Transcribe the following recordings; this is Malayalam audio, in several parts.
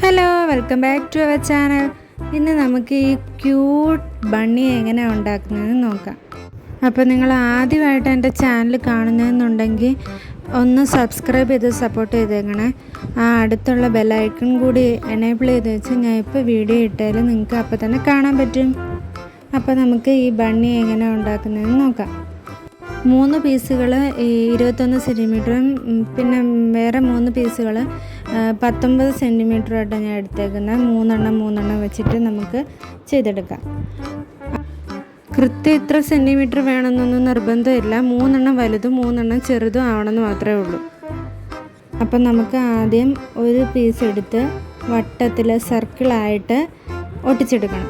Hello, welcome back to our channel. ഇന്ന് നമുക്ക് ഈ ക്യൂട്ട് ബണ്ണി എങ്ങനെയാണ് ഉണ്ടാക്കുന്നതെന്ന് നോക്കാം. അപ്പോൾ നിങ്ങൾ ആദ്യമായിട്ട് എൻ്റെ ചാനൽ കാണുന്നതെന്നുണ്ടെങ്കിൽ ഒന്ന് സബ്സ്ക്രൈബ് ചെയ്ത് സപ്പോർട്ട് ചെയ്തേക്കണേ. ആ അടുത്തുള്ള ബെല്ലൈക്കൺ കൂടി എനേബിൾ ചെയ്ത് വെച്ച് ഞാൻ ഇപ്പോൾ വീഡിയോ ഇട്ടാൽ നിങ്ങൾക്ക് അപ്പോൾ തന്നെ കാണാൻ പറ്റും. അപ്പോൾ നമുക്ക് ഈ ബണ്ണി എങ്ങനെയാണ് ഉണ്ടാക്കുന്നതെന്ന് നോക്കാം. 3 പീസുകൾ 21 സെൻറ്റിമീറ്ററും പിന്നെ വേറെ 3 പീസുകൾ 19 സെൻറ്റിമീറ്ററായിട്ടാണ് ഞാൻ എടുത്തേക്കുന്നത്. 3 വെച്ചിട്ട് നമുക്ക് ചെയ്തെടുക്കാം. കൃത്യം ഇത്ര സെൻറ്റിമീറ്റർ വേണമെന്നൊന്നും നിർബന്ധമില്ല. 3 വലുതും 3 ചെറുതും ആവണമെന്ന് മാത്രമേ ഉള്ളൂ. അപ്പം നമുക്ക് ആദ്യം ഒരു പീസ് എടുത്ത് വട്ടത്തിൽ സർക്കിളായിട്ട് ഒട്ടിച്ചെടുക്കണം.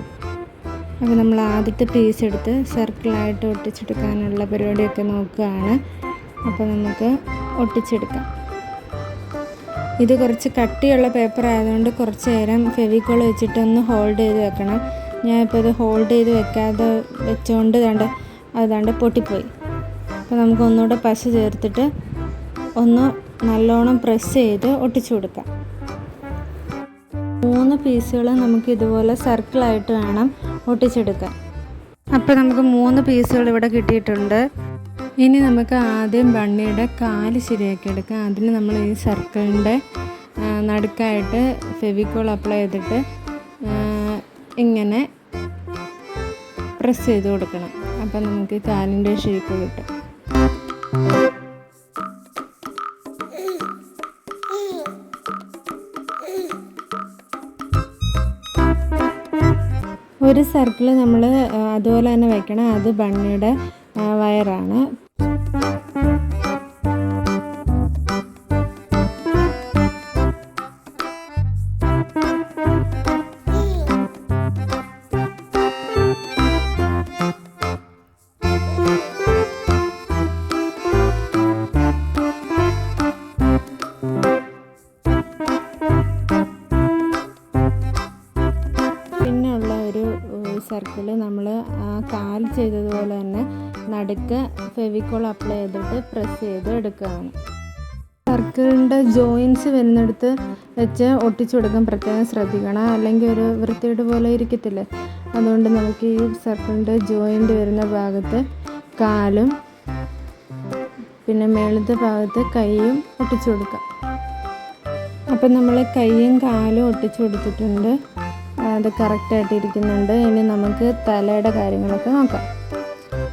അപ്പോൾ നമ്മൾ ആദ്യത്തെ പീസ് എടുത്ത് സർക്കിളായിട്ട് ഒട്ടിച്ചെടുക്കാനുള്ള പരിപാടിയൊക്കെ നോക്കുകയാണ്. അപ്പോൾ നമുക്ക് ഒട്ടിച്ചെടുക്കാം. ഇത് കുറച്ച് കട്ടിയുള്ള പേപ്പർ ആയതുകൊണ്ട് കുറച്ച് നേരം ഫെവിക്കോൾ വെച്ചിട്ടൊന്ന് ഹോൾഡ് ചെയ്ത് വെക്കണം. ഞാനിപ്പോൾ ഇത് ഹോൾഡ് ചെയ്ത് വെക്കാതെ വെച്ചുകൊണ്ട് അതാണ്ട് പൊട്ടിപ്പോയി. അപ്പോൾ നമുക്ക് ഒന്നുകൂടെ പശ ചേർത്തിട്ട് ഒന്ന് നല്ലോണം പ്രസ് ചെയ്ത് ഒട്ടിച്ചു കൊടുക്കാം. 3 പീസുകൾ നമുക്ക് ഇതുപോലെ സർക്കിളായിട്ട് വേണം ഒട്ടിച്ചെടുക്കാൻ. അപ്പോൾ നമുക്ക് 3 പീസുകൾ ഇവിടെ കിട്ടിയിട്ടുണ്ട്. ഇനി നമുക്ക് ആദ്യം ബണ്ണിയുടെ കാല് ശരിയാക്കി എടുക്കാം. അതിന് നമ്മൾ ഈ സർക്കിളിൻ്റെ നടുക്കായിട്ട് ഫെവിക്കോൾ അപ്ലൈ ചെയ്തിട്ട് ഇങ്ങനെ പ്രസ് ചെയ്ത് കൊടുക്കണം. അപ്പോൾ നമുക്ക് കാലിൻ്റെ ഷേപ്പ് കിട്ടും. ഒരു സർക്കിൾ നമ്മൾ അതുപോലെ തന്നെ വയ്ക്കണം. അത് ബണ്ണിയുടെ വയറാണ്. സർക്കിൾ നമ്മൾ ആ കാൽ ചെയ്തതുപോലെ തന്നെ നടുക്ക് ഫെവിക്കോൾ അപ്ലൈ ചെയ്തിട്ട് പ്രസ് ചെയ്ത് എടുക്കുകയാണ്. സർക്കിളിൻ്റെ ജോയിൻറ്റ്സ് വരുന്നിടത്ത് വെച്ച് ഒട്ടിച്ചു കൊടുക്കാൻ പ്രത്യേകം ശ്രദ്ധിക്കണം. അല്ലെങ്കിൽ ഒരു വൃത്തിയുടെ പോലെ ഇരിക്കത്തില്ലേ. അതുകൊണ്ട് നമുക്ക് ഈ സർക്കിളിൻ്റെ ജോയിൻറ്റ് വരുന്ന ഭാഗത്ത് കാലും പിന്നെ മേളത്തെ ഭാഗത്ത് കൈയും ഒട്ടിച്ചു കൊടുക്കാം. അപ്പം നമ്മൾ കൈയും കാലും ഒട്ടിച്ചു കൊടുത്തിട്ടുണ്ട്. അത് കറക്റ്റായിട്ട് ഇരിക്കുന്നുണ്ട്. ഇനി നമുക്ക് തലയുടെ കാര്യങ്ങളൊക്കെ നോക്കാം.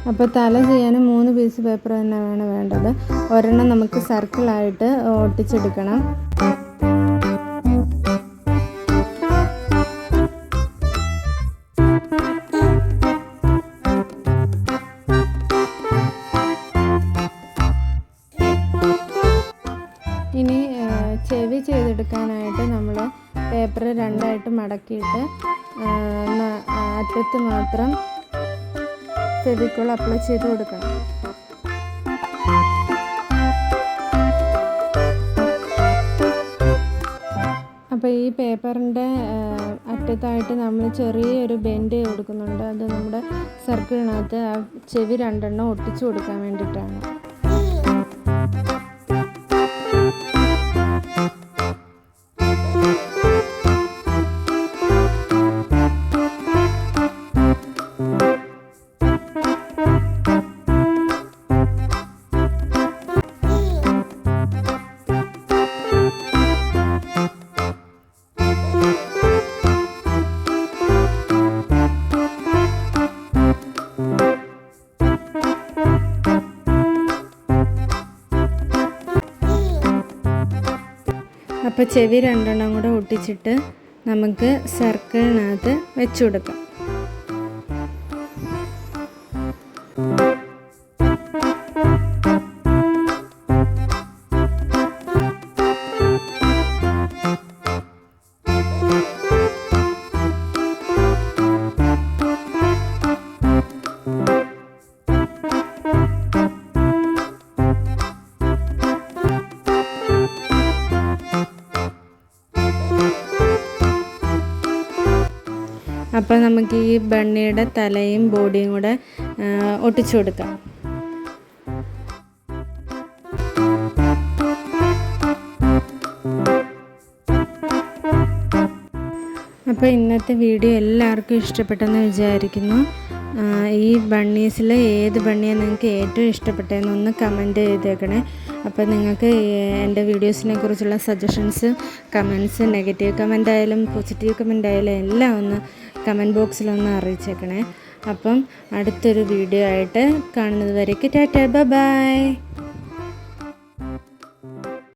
അപ്പോൾ തല ചെയ്യാനും 3 പീസ് പേപ്പർ തന്നെയാണ് വേണ്ടത്. ഒരെണ്ണം നമുക്ക് സർക്കിളായിട്ട് ഒട്ടിച്ചെടുക്കണം. ഇനി ചെവി ചെയ്തെടുക്കാനായിട്ട് നമ്മൾ പേപ്പർ 2ആയിട്ട് മടക്കിയിട്ട് അറ്റത്ത് മാത്രം ഫെവിക്കോൾ അപ്ലൈ ചെയ്ത് കൊടുക്കണം. അപ്പോൾ ഈ പേപ്പറിൻ്റെ അറ്റത്തായിട്ട് നമ്മൾ ചെറിയൊരു ബെൻഡ് കൊടുക്കുന്നുണ്ട്. അത് നമ്മുടെ സർക്കിളിനകത്ത് ആ ചെവി 2 ഒട്ടിച്ചു കൊടുക്കാൻ വേണ്ടിയിട്ടാണ്. അപ്പോൾ ചെവി 2 കൂടെ ഒട്ടിച്ചിട്ട് നമുക്ക് സർക്കിളിനകത്ത് വെച്ചു കൊടുക്കാം. അപ്പോൾ നമുക്ക് ഈ ബണ്ണിയുടെ തലയും ബോഡിയും കൂടെ ഒട്ടിച്ചു കൊടുക്കാം. അപ്പോൾ ഇന്നത്തെ വീഡിയോ എല്ലാവർക്കും ഇഷ്ടപ്പെട്ടെന്ന് വിചാരിക്കുന്നു. ഈ ബണ്ണീസിൽ ഏത് ബണ്ണിയാണ് നിങ്ങൾക്ക് ഏറ്റവും ഇഷ്ടപ്പെട്ടതെന്നൊന്ന് കമൻറ്റ് ചെയ്തേക്കണേ. അപ്പോൾ നിങ്ങൾക്ക് എൻ്റെ വീഡിയോസിനെ കുറിച്ചുള്ള സജഷൻസ്, കമൻസ്, നെഗറ്റീവ് കമൻ്റ് ആയാലും പോസിറ്റീവ് കമൻ്റ് ആയാലും എല്ലാം ഒന്ന് കമൻറ്റ് ബോക്സിലൊന്ന് അറിയിച്ചേക്കണേ. അപ്പം അടുത്തൊരു വീഡിയോ ആയിട്ട് കാണുന്നത് വരേക്ക് ടാറ്റാ, ബൈ.